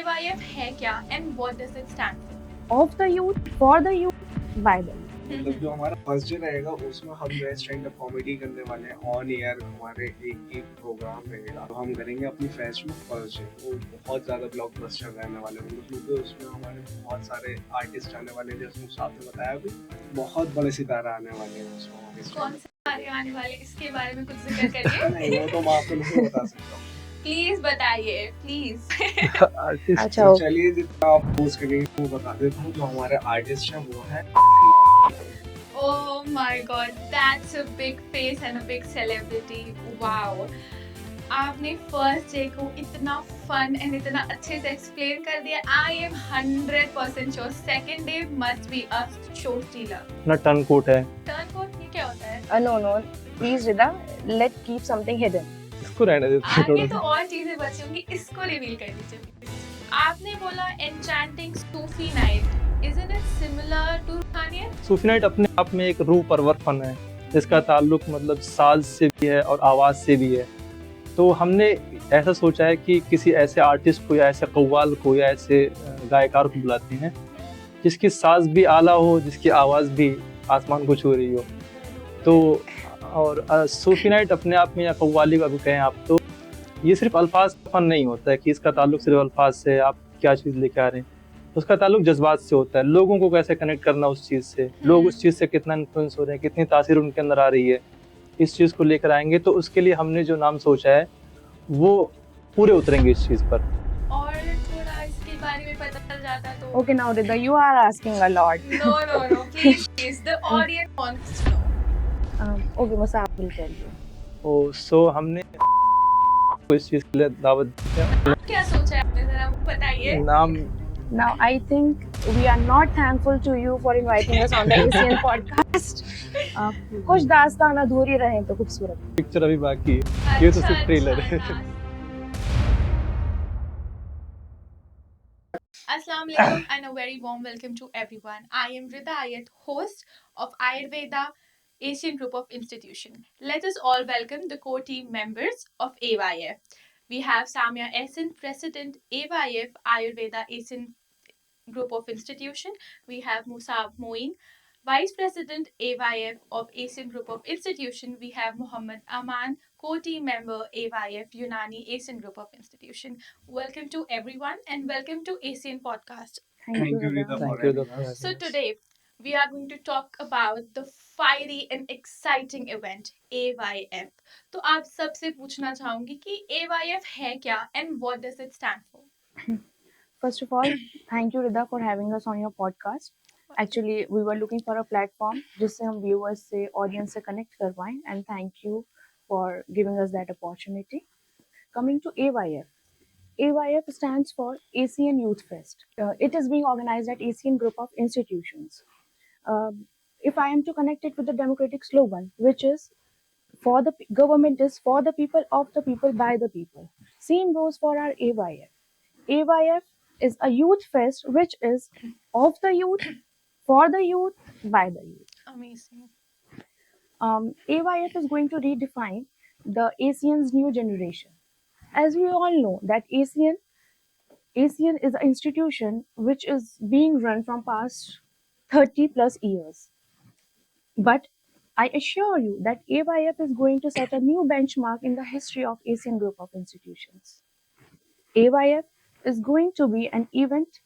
AYF है क्या and what does it stand for? Of the youth, for the youth, by the youth. मतलब जो हमारा first day रहेगा उसमें हम जो है स्टैंड अप कॉमेडी करने वाले हैं ऑन एयर हमारे एक प्रोग्राम रहेगा तो हम करेंगे अपनी फेस्ट में फर्स्ट डे वो बहुत ज्यादा ब्लॉकबस्टर रहने वाले हैं क्योंकि उसमें हमारे बहुत सारे आर्टिस्ट आने वाले हैं जैसे मुसाफ ने बताया अभी बहुत बड़े सितारे आने वाले हैं उसमें कौन से आने वाले इसके बारे में कुछ जिक्र करिए नहीं वो तो मैं आपको नहीं बता सकता प्लीज बताइए प्लीज अच्छा तो चलिए जितना आप पोस्ट करेंगे वो बता देता हूँ जो हमारे आर्टिस्ट हैं वो है Oh my god, that's a big face and a big celebrity. Wow. आपने फर्स्ट डे को इतना फन एंड इतना अच्छे से एक्सप्लेन कर दिया. I am 100% sure second day must be a show stealer. ना टर्न कोट है टर्न कोड ये क्या होता है? No, please Rida, let's keep something hidden. इसको रहने देते हैं आगे थोड़ा तो और चीजें बची होंगी इसको रिवील कर दीजिए. आपने बोला enchanting सूफी night. Isn't it similar to रूहानियत? सूफी नाइट अपने आप में एक रूह परवर फन है जिसका ताल्लुक मतलब साज से भी है और आवाज़ से भी है. तो हमने ऐसा सोचा है कि किसी ऐसे आर्टिस्ट को या ऐसे कव्वाल को या ऐसे गायकार को बुलाते हैं जिसकी साज भी आला हो जिसकी आवाज़ भी आसमान को छू रही हो. तो और सूफी नाइट अपने आप में या कव्वाली का भी कहें आप तो ये सिर्फ अल्फाज का फन नहीं होता है कि इसका ताल्लुक सिर्फ अल्फाज से आप क्या चीज़ लेके आ रहे हैं. उसका ताल्लुक जज्बात से होता है. लोगों को कैसे कनेक्ट करना उस चीज़ से लोग उस चीज़ से कितना इन्फ्लुएंस हो रहे हैं कितनी तासीर उनके अंदर आ रही है इस चीज़ को लेकर आएंगे. तो उसके लिए हमने जो नाम सोचा है वो पूरे उतरेंगे इस चीज़ पर. और थोड़ा इसके बारे में पता चल जाता तो Okay, now Rida, you are asking a lot. No, please the audience wants to know. Okay, Musaf will tell you. सो हमने को इस चीज़ के लिए दावत दी है. क्या सोचा है आपने जरा बताइए. नाम Now I think we are not thankful to you for inviting us on the ACN podcast. कुछ दास्तान अधूरी रहे तो खूबसूरत. पिक्चर अभी बाकी है ये तो सिर्फ ट्रेलर है. Assalamu alaikum and a very warm welcome to everyone. I am Rida Ayat, host of Ayurveda Asian Group of Institution. Let us all welcome the core team members of AYF. We have Samia Essen, President AYF Ayurveda Asian Group of Institution. We have Musab Moin, Vice President AYF of Asian Group of Institution. We have Muhammad Aman, co-team member AYF Unani Asian Group of Institution. Welcome to everyone and welcome to Asian Podcast. Thank you Rida. Rita for Thank you, having Dr. us. So today we are going to talk about the fiery and exciting event AYF. तो आप सबसे पूछना चाहूंगी कि AYF है क्या and what does it stand for? First of all, thank you Rida for having us on your podcast. Actually, we were looking for a platform जिससे हम viewers से audience से connect कर पाएं and thank you for giving us that opportunity. Coming to AYF. AYF stands for ASEAN Youth Fest. It is being organized at ASEAN Group of Institutions. If I am to connect it with the democratic slogan, which is for the government is for the people, of the people, by the people. Same goes for our AYF. AYF is a youth fest which is of the youth, for the youth, by the youth. Amazing. AYF is going to redefine the ASEAN's new generation. As we all know that ASEAN is an institution which is being run from past 30 plus years. But I assure you that AYF is going to set a new benchmark in the history of ASEAN Group of Institutions. AYF is going to be an event,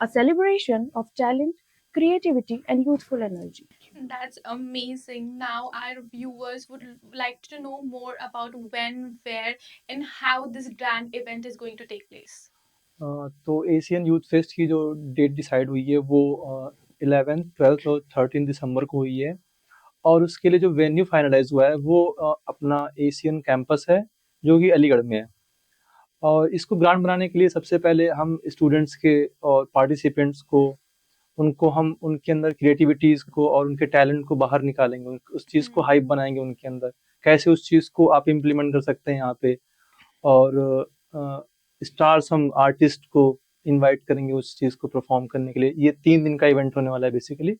a celebration of talent, creativity, and youthful energy. That's amazing. Now our viewers would like to know more about when, where, and how this grand event is going to take place. तो Asian youth fest की जो date decide हुई है वो 11, 12 और 13 दिसंबर को हुई है. और उसके लिए जो वेन्यू फाइनलाइज हुआ है वो अपना एशियन कैंपस है जो कि अलीगढ़ में है. और इसको ग्रांड बनाने के लिए सबसे पहले हम स्टूडेंट्स के और पार्टिसिपेंट्स को उनको हम उनके अंदर क्रिएटिविटीज़ को और उनके टैलेंट को बाहर निकालेंगे. उस चीज़ को हाइप बनाएंगे उनके अंदर कैसे उस चीज़ को आप इम्प्लीमेंट कर सकते हैं यहाँ पे. और स्टार्स हम आर्टिस्ट को इनवाइट करेंगे उस चीज़ को परफॉर्म करने के लिए. ये 3 दिन का इवेंट होने वाला है बेसिकली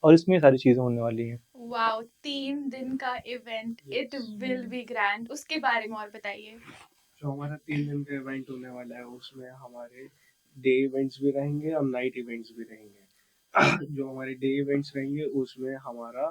और इसमें सारी चीज़ें होने वाली हैं. वाओ 3 दिन का event it will B grand उसके बारे में और बताइए. जो हमारा 3 दिन का इवेंट होने वाला है उसमें हमारे डे इवेंट्स भी रहेंगे और नाइट इवेंट्स भी रहेंगे। जो हमारे डे इवेंट्स रहेंगे उसमें हमारा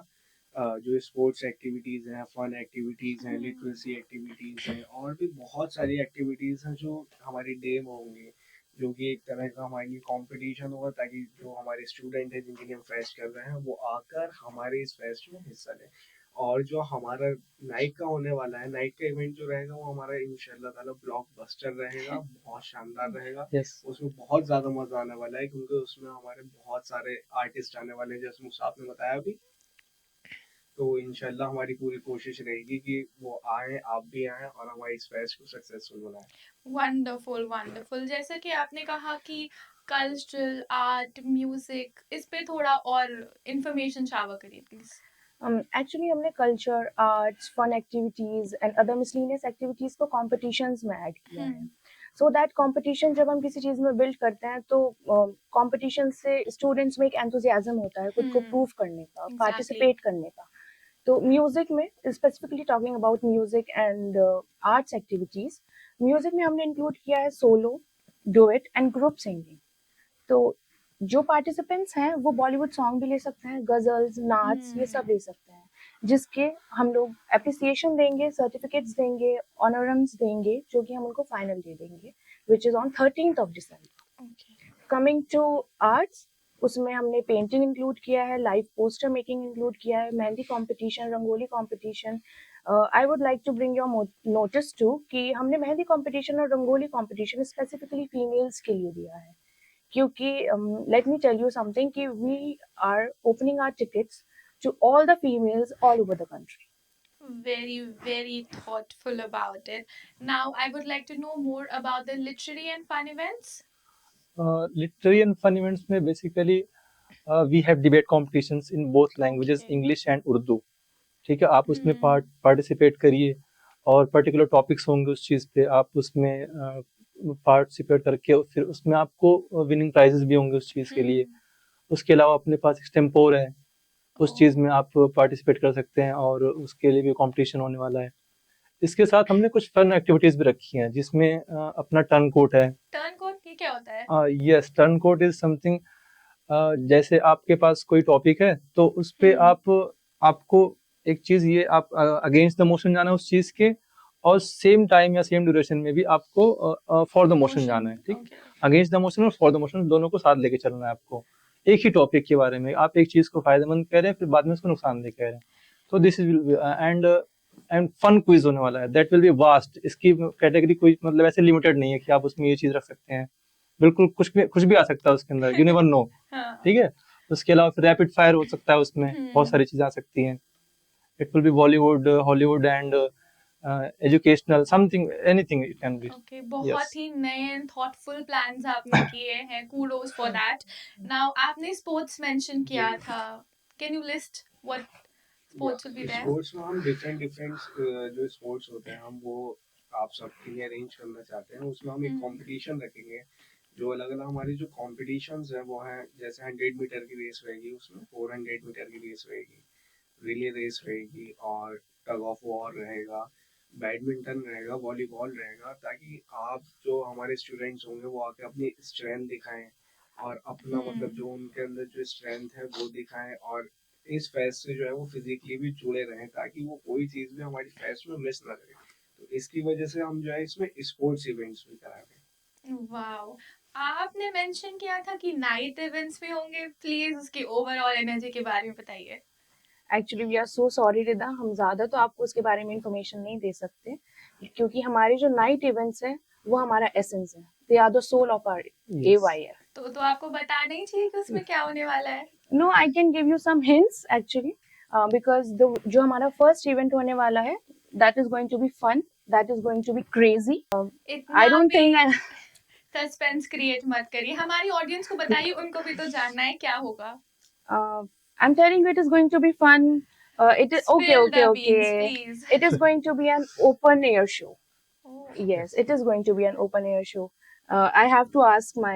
जो स्पोर्ट्स एक्टिविटीज़ हैं, फन एक्टिविटीज़ हैं, लिटरेसी एक्टिविटीज़ हैं और भी बहुत सारी एक्टिविटीज़ हैं जो हमारे डे में होंगी, जो कि एक तरह का हमारे लिए कॉम्पिटिशन होगा ताकि जो हमारे स्टूडेंट हैं जिनके लिए हम फेस्ट कर रहे हैं वो आकर हमारे इस फेस्ट में हिस्सा लें। और जो हमारा नाइट का होने वाला है, नाइट का इवेंट जो रहेगा वो हमारा इंशाल्लाह ताला ब्लॉकबस्टर रहेगा, बहुत शानदार रहेगा। यस। उसमें बहुत ज़्यादा मज़ा आने वाला है क्योंकि उसमें हमारे बहुत सारे आर्टिस्ट आने वाले हैं जैसे मुझे आपने बताया अभी। तो इंशाल्लाह हमारी पूरी कोशिश रहेगी कि वो आए, आप भी आएँ और हमारी इस फेस्ट को सक्सेसफुल बनाएं। Wonderful wonderful. जैसा कि आपने कहा कि कल्चरल आर्ट म्यूजिक, इस पे थोड़ा और इंफॉर्मेशन शावर करिए प्लीज। Actually हमने culture, arts, fun activities and other miscellaneous activities को कॉम्पिटिशन्स में ऐड किया है। सो दैट कंपटीशन जब हम किसी चीज में बिल्ड करते हैं तो कंपटीशन से स्टूडेंट्स में एक एंथुजियाज्म होता है खुद को हम्म। प्रूव करने का, Exactly. पार्टिसिपेट करने का। तो म्यूजिक में, specifically talking about music and arts activities, music में हमने इंक्लूड किया है solo, duet and group singing. तो जो पार्टिसिपेंट्स हैं वो बॉलीवुड सॉन्ग भी ले सकते हैं, गजल्स, नाच, ये सब ले सकते हैं, जिसके हम लोग एप्रिसिएशन देंगे, सर्टिफिकेट्स देंगे, ऑनरम्स देंगे, जो कि हम उनको फाइनल दे देंगे, which is on 13th December। Coming to arts, उसमें हमने पेंटिंग इंक्लूड किया है, लाइव पोस्टर मेकिंग इंक्लूड किया है, mehndi competition, rangoli competition. I would like to bring your notice to कि हमने मेहंदी कंपटीशन और रंगोली कंपटीशन स्पेसिफिकली फीमेल्स के लिए दिया है, क्योंकि let me tell you something कि we are opening our tickets to all the females all over the country. Very, very thoughtful about it. Now, I would like to know more about the literary and fun events. Literary and fun events में basically we have debate competitions in both languages, Okay. English and Urdu. ठीक है, आप उसमें participate करिए और particular topics होंगे उस चीज़ पे, आप उसमें पार्टिसिपेट करके फिर उसमें आपको विनिंग प्राइजेस भी होंगे उस चीज़ के लिए। उसके अलावा अपने पास एक्सटेम्पोर है, उस चीज़ में आप पार्टिसिपेट कर सकते हैं और उसके लिए भी कंपटीशन होने वाला है। इसके साथ हमने कुछ फन एक्टिविटीज़ भी रखी हैं जिसमें अपना टर्न कोट है। टर्न कोड ये क्या होता है? Yes, turn coat is something, जैसे आपके पास कोई टॉपिक है तो उस पे आपको एक चीज, ये आप अगेंस्ट द मोशन जाना है उस चीज के, और सेम टाइम या सेम ड्यूरेशन में भी आपको फॉर द मोशन जाना है। ठीक, अगेंस्ट द मोशन और फॉर द मोशन दोनों को साथ लेके चलना है आपको। एक ही टॉपिक के बारे में आप एक चीज को फायदेमंद कह रहे हैं, फिर बाद में उसको नुकसानदेह कह रहे हैं। तो this is and fun quiz होने वाला है, दैट विल बी वास्ट। इसकी कैटेगरी कोई मतलब ऐसे लिमिटेड नहीं है कि आप उसमें ये चीज रख सकते हैं, बिल्कुल कुछ भी आ सकता है उसके अंदर, यू नेवर नो। ठीक है, उसके अलावा फिर रैपिड फायर हो सकता है, उसमें बहुत सारी चीजें आ सकती हैं। It will be Bollywood, Hollywood and educational, something, anything it can be. Okay, बहुत ही नए एंड थॉटफुल प्लान्स आपने किए हैं, कूडोज फॉर दैट। नाउ आपने स्पोर्ट्स मेंशन किया था, can you list what sports will be there? Sports में हम डिफरेंट जो स्पोर्ट्स होते हैं हम वो आप सबके लिए अरेंज करना चाहते हैं। उसमें हम एक कंपटीशन रखेंगे, जो अलग अलग हमारी जो कॉम्पिटिशन्स हैं वो हैं, जैसे 100 मीटर की रेस रहेगी, उसमें 400 मीटर की रेस रहेगी, रिले रेस रहेगी और टग ऑफ वॉर रहेगा, बैडमिंटन रहेगा, वॉलीबॉल रहेगा, ताकि आप जो हमारे स्टूडेंट्स होंगे वो आके अपनी स्ट्रेंथ दिखाएं और अपना मतलब जो उनके अंदर जो स्ट्रेंथ है वो दिखाएं, और इस फेस्ट से जो है वो फिजिकली भी जुड़े रहें ताकि वो कोई चीज़ भी हमारी फेस्ट में मिस ना करें। तो इसकी वजह से हम जो है इसमें स्पोर्ट्स इवेंट्स भी करा रहे हैं। वाओ, आपने मेंशन किया था कि नाइट इवेंट्स भी होंगे, प्लीज उसकी ओवरऑल एनर्जी के बारे में बताइए। Actually we are so sorry Rida, हम ज़्यादा तो आपको उसके बारे में इंफॉर्मेशन नहीं दे सकते, क्योंकि हमारे जो नाइट इवेंट्स हैं वो हमारा एसेंस है, they are the soul of our AYF। तो आपको बताना ही चाहिए कि उसमें क्या होने वाला है। No, I can give you some hints actually, because जो हमारा फर्स्ट इवेंट होने वाला है, that is going to be fun, that is going to be crazy. I don't think suspense create मत करिए, हमारी ऑडियंस को बताइए, उनको भी तो जानना है क्या होगा। I'm telling you it is going to be fun. It is okay. Spill the beans, Okay. please. It is going to be an open air show. Oh. Yes, it is going to be an open air show. I have to ask my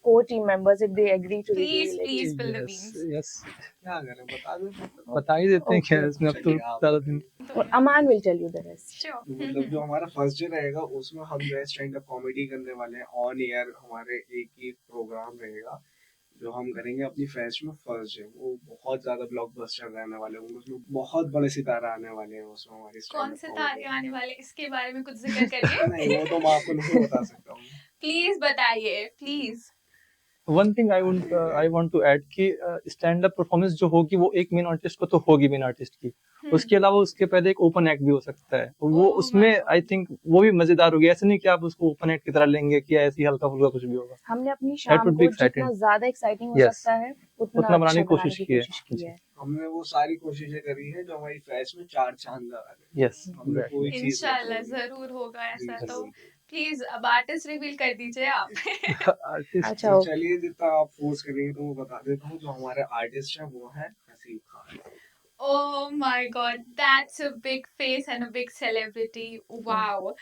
core team members if they agree to Please, reveal it. please spill the Yes, beans. yes. क्या करें बता दो तो। बता ही देते हैं क्या Okay. इसमें, अब तो चलिए आप। ज़्यादा दिन। तो Or Aman will tell you the rest. sure. मतलब जो हमारा फर्स्ट डे रहेगा उसमें हम जो है स्टैंड अप कॉमेडी करने वाले हैं ऑन एयर। हमारे एक ही प्रोग्राम रहेगा जो हम करेंगे अपनी फेस्ट में फर्स्ट डे। वो बहुत ज्यादा ब्लॉकबस्टर रहने वाले हैं, उसमें बहुत बड़े सितारे आने वाले हैं उसमें हमारी कौन stand-up से comedy तारे में। आने वाले, इसके बारे में कुछ जिक्र करिए। नहीं वो तो मैं आपको नहीं बता सकता हूँ। प्लीज बताइए, please. One thing I want to add कि स्टैंड अप परफॉर्मेंस जो होगी वो एक मेन आर्टिस्ट को तो होगी, मेन आर्टिस्ट की। उसके अलावा उसके पहले एक ओपन एक्ट भी हो सकता है, तो वो Oh उसमें my आई God. थिंक वो भी मजेदार होगी। ऐसे नहीं कि आप उसको ओपन एक्ट की तरह लेंगे कि ऐसे ही हल्का फुल्का कुछ भी होगा। हमने अपनी That शाम would be को जितना exciting. ज्यादा एक्साइटिंग हो Yes. सकता है उतना उतना बनाने अच्छा की बनाने कोशिश की की है। कोशिश की है। हमने वो सारी कोशिशें करी है जो हमारी फेस्ट में 4 चांद लगा दे। यस, हमने कोई चीज नहीं इंशाल्लाह छोड़ी। जरूर होगा ऐसा। जी, तो जरूर। प्लीज अब आर्टिस्ट रिवील कर दीजिए आप। आर्टिस्ट। अच्छा तो okay. चलिए जितना आप फोर्स करेंगे तो मैं बता देता हूँ जो हमारे आर्टिस्ट हैं वो है Haseeb Khan. Oh my God, that's a big face and a big celebrity. Wow.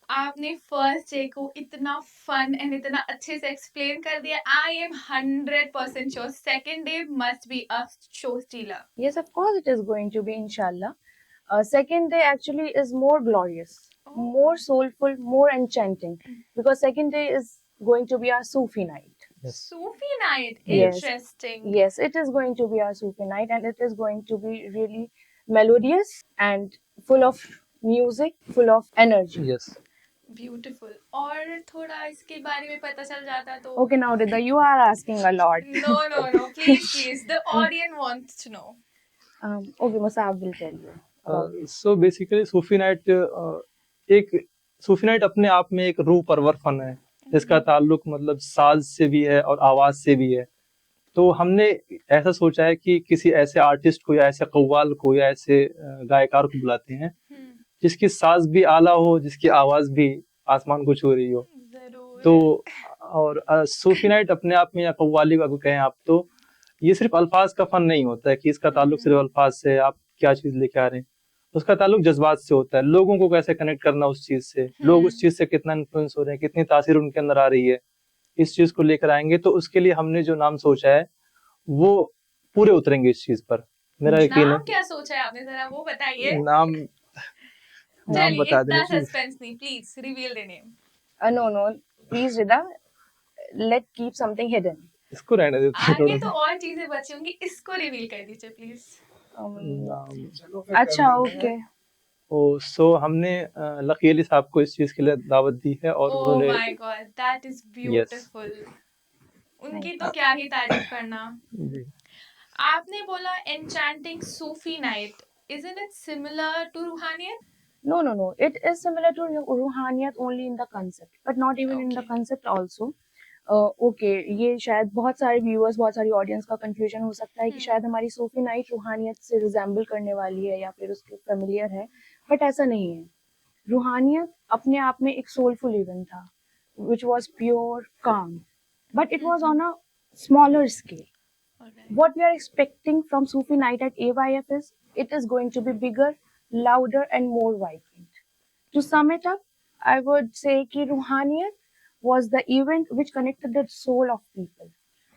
आपने फर्स्ट डे को इतना फन एंड इतना अच्छे से एक्सप्लेन कर दिया। I am 100% sure second day must be a show stealer. Yes, of course it is going to be, inshallah. Second day actually is more glorious, more soulful, more enchanting, because second day is going to be our Sufi night. Yes. Sufi night, Yes. interesting. Yes, it is going to be our Sufi night, and it is going to be really melodious and full of music, full of energy. Yes. Beautiful. और थोड़ा इसके बारे में पता चल जाता तो। Okay, now Rida, you are asking a lot. No, please, the audience wants to know. Okay, Musab will tell you about it. So basically Sufi night एक सूफी नाइट अपने आप में एक रूह परवर फन है, जिसका ताल्लुक मतलब साज से भी है और आवाज से भी है। तो हमने ऐसा सोचा है कि किसी ऐसे आर्टिस्ट को या ऐसे कव्वाल को या ऐसे गायकार को बुलाते हैं जिसकी साज भी आला हो, जिसकी आवाज भी आसमान को छू रही हो। जरूर। तो और सूफी नाइट अपने आप में या कव्वाली का कहें आप, तो ये सिर्फ अल्फाज का फन नहीं होता है कि इसका ताल्लुक सिर्फ अल्फाज से, आप क्या चीज लेके आ रहे हैं। उसका ताल्लुक जज्बात से होता है, लोगों को कैसे कनेक्ट करना उस चीज से, लोग उस चीज से कितना इन्फ्लुएंस हो रहे हैं, कितनी तासीर उनके अंदर आ रही है, इस चीज को लेकर आएंगे। तो उसके लिए हमने जो नाम सोचा है वो पूरे उतरेंगे इस चीज पर, मेरा यकीन नाम है। क्या सोचा है आपने, जरा वो बताइए। नाम चलिए बता इतना दें। सस्पेंस नहीं, please reveal the name. No, please Rida, let keep something hidden. इसको रहने देते हैं आगे तो थोड़ा। और चीजें बची होंगी, इसको रिवील कर दीजिए प्लीज। नाम चलो फिर अच्छा कर देते ओके हैं। सो हमने लकी अली साहब को इस चीज के लिए दावत दी है और ओह उन्होंने my God, that is beautiful. उनकी तो क्या ही तारीफ करना। जी। आपने बोला enchanting Sufi night, isn't it similar to रूहानियत? No, it is similar to रूहानियत only in the concept, but not even in the Okay. concept also. Okay, ये शायद बहुत सारे व्यूअर्स, बहुत सारी ऑडियंस का कंफ्यूजन हो सकता है कि शायद हमारी सूफी नाइट रूहानियत से रिजेंबल करने वाली है या फिर उसके फेमिलियर है, बट ऐसा नहीं है। रूहानियत अपने आप में एक सोलफुल इवेंट था, which was pure calm, but it was on a smaller scale. Alright. What we are expecting from Sufi Night at AYF is it is going to be bigger, louder, and more vibrant. To sum it up, I would say कि रूहानियत was the event which connected the soul of people.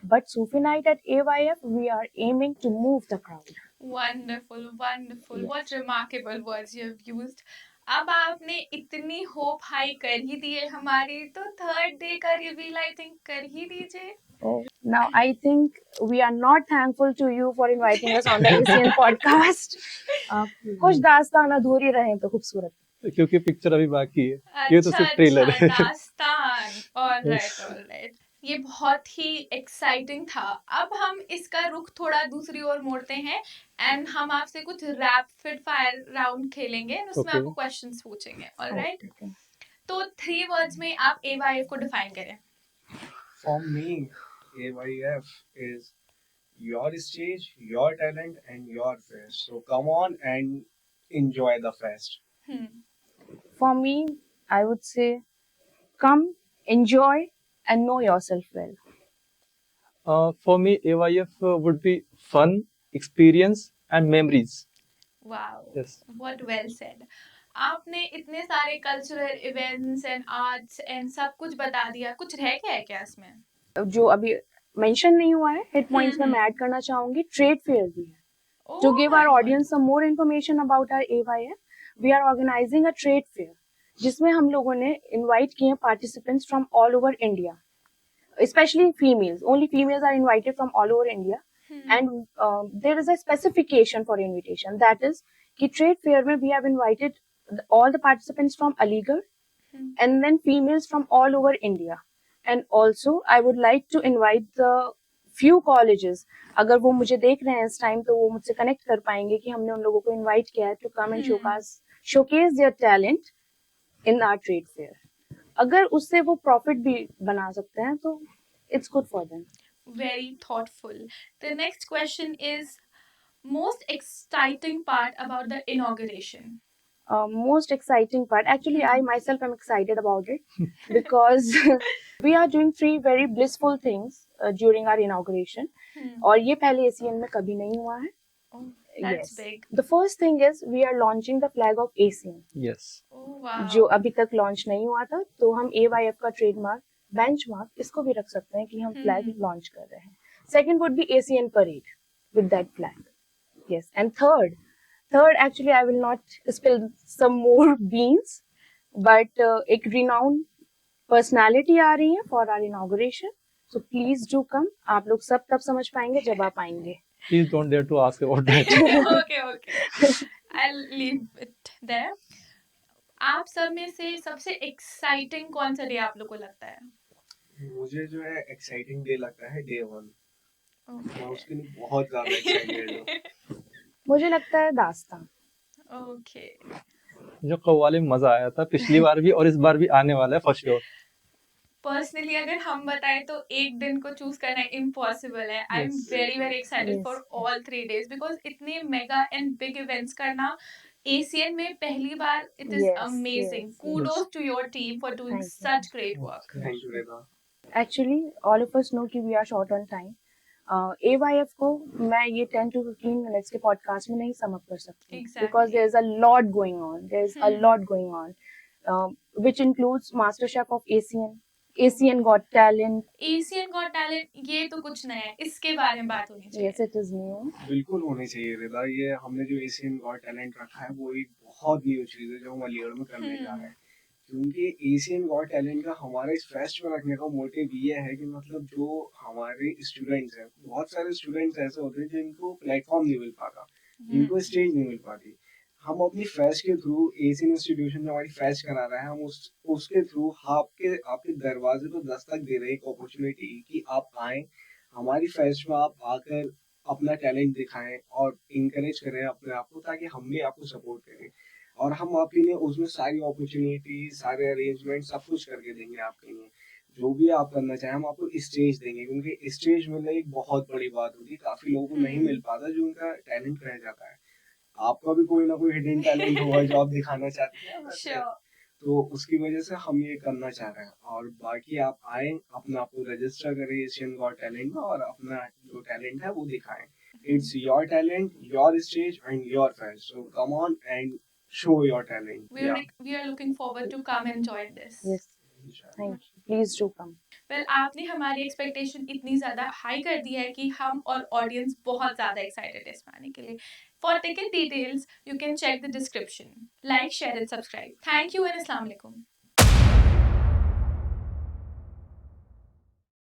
But Sufi Night at AYF, we are aiming to move the crowd. Wonderful. Yes. What remarkable words you have used. अब आपने इतनी hope high कर ही दी है हमारी, तो third day का reveal I think कर ही दीजिए। Oh, now I think we are not thankful to you for inviting us on the ACN podcast. कुछ दास्तान अधूरी रहे तो खूबसूरत। क्योंकि पिक्चर अभी बाकी है, ये तो सिर्फ ट्रेलर है। दास्तान। ऑलराइट। ये बहुत ही एक्साइटिंग था। अब हम इसका रुख थोड़ा दूसरी ओर मोड़ते हैं एंड हम आपसे कुछ रैपिड फायर राउंड खेलेंगे and उसमें Okay. आपको क्वेश्चंस पूछेंगे। Alright, Okay. तो 3 वर्ड्स में आप AYF को डिफाइन करें। For me, AYF is your stage, your talent, and your fest. So come on and enjoy the fest. For me, I would say come, enjoy, and know yourself well. For me, AYF would be fun, experience and memories. Wow, Yes. What well said. आपने इतने सारे cultural events and arts and सब कुछ बता दिया, कुछ रह गया है क्या इसमें? जो अभी मेंशन नहीं हुआ है हिट पॉइंट्स में मैं ऐड करना चाहूंगी, ट्रेड फेयर भी है. To Oh give my our God. audience some more information about our AYF, we are organizing a trade fair, जिसमें हम लोगों ने invite किए participants from all over India, especially females. Only females are invited from all over India, and there is a specification for invitation. That is, कि trade fair में we have invited all the participants from Aligarh, and then females from all over India. And also, I would like to invite the few colleges. अगर वो मुझे देख रहे हैं इस time तो वो मुझसे कनेक्ट कर पाएंगे कि हमने उन लोगों को इनवाइट किया है to come and showcase their talent in our trade fair. अगर उससे वो प्रॉफिट भी बना सकते हैं तो it's good for them. Very thoughtful. The next question is most exciting part about the inauguration. Most exciting part, actually I myself am excited about it because we are doing three very blissful things during our inauguration. और ये पहले ACN में कभी नहीं हुआ है. Oh, that's Yes. big. The first thing is we are launching the flag of ACN, Yes. Oh wow. जो अभी तक लॉन्च नहीं हुआ था. तो हम AYF का ट्रेडमार्क बेंचमार्क इसको भी रख सकते हैं कि हम फ्लैग लॉन्च कर रहे हैं. Second would be ACN parade with that flag. Yes. And third actually I will not spill some more beans, but एक renowned personality आ रही है for our inauguration, so please do come. आप लोग सब तब समझ पाएंगे जब आप आएंगे. Please don't dare to ask about that. Okay. I'll leave it there. आप सब में से सबसे एक्साइटिंग कौन सा डे आप लोग को लगता है? मुझे जो है एक्साइटिंग डे लगता है डे 1. मैं Okay. उसके लिए बहुत ज्यादा एक्साइटेड हूँ. मुझे लगता है दास्तान. Okay. जो कव्वाली में मजा आया था पिछली बार भी और इस बार भी आने वाला है फॉर श्योर. पर्सनली अगर हम बताएं तो एक दिन को चूज करना इम्पॉसिबल है. I am Yes. Very excited Yes. For all 3 days because इतने मेगा एंड बिग इवेंट्स करना एशियन में पहली बार, it is Yes, amazing. yes, kudos to your team for doing Thank you. Such great work. Thank you Rekha. Actually, all of us know कि we are short on time. AYF को मैं ये 10 to 15 minutes के podcast में नहीं sum up कर सकती. Exactly. Because there is a lot going on. There is a lot going on, which includes MasterChef of ACN, ACN Got Talent. Asian got talent ये तो कुछ नया है, इसके बारे में बात होनी चाहिए. Yes, it is new. बिल्कुल होनी चाहिए रेखा. ये हमने जो एशियन गॉट टैलेंट रखा है वो एक बहुत न्यू चीज है जो हम अलीगढ़ में करने जा रहे हैं. क्योंकि एशियन गॉट टैलेंट का हमारा इस फेस्ट में रखने का मोटिव ये है कि मतलब जो हमारे स्टूडेंट्स हैं, बहुत सारे स्टूडेंट्स ऐसे होते हैं जिनको प्लेटफॉर्म नहीं मिल पाता, जिनको स्टेज नहीं मिल पाती. हम अपनी फेस्ट के थ्रू, एशियन इंस्टीट्यूशन जो हमारी फेस्ट करा रहा है, हम उसके थ्रू आपके दरवाजे पर दस्तक दे रहे हैं एक अपॉर्चुनिटी कि आप आए हमारी फेस्ट में, आप आकर अपना टैलेंट दिखाएं और इंकरेज करें अपने आप को, ताकि हम भी आपको सपोर्ट करें. और हम आपके लिए उसमें सारी अपॉर्चुनिटी, सारे अरेंजमेंट सब कुछ करके देंगे आपके लिए. जो भी आप करना चाहें हम आपको स्टेज देंगे, क्योंकि स्टेज मिलना एक बहुत बड़ी बात होती है. काफी लोगों को नहीं मिल पाता जो उनका टैलेंट रह जाता है. आपका भी कोई ना कोई हिडन टैलेंट होगा जो आप दिखाना चाहते हैं वैसे. Sure. तो उसकी वजह से हम ये करना चाह रहे हैं. और बाकी आप आए, अपना आपको रजिस्टर करें एशियन गॉट टैलेंट में और अपना जो टैलेंट है वो दिखाएं. It's your talent, your stage and your fest. So come on and show your talent. We are looking forward to come and join this. Yes, thank you. Please do come. Well, आपने हमारी expectation इतनी ज्यादा high कर दी है कि हम और audience बहुत ज्यादा एक्साइटेड है इसमें आने के लिए. For ticket details, you can check the description. Like, share and subscribe. Thank you and Assalamu alaikum.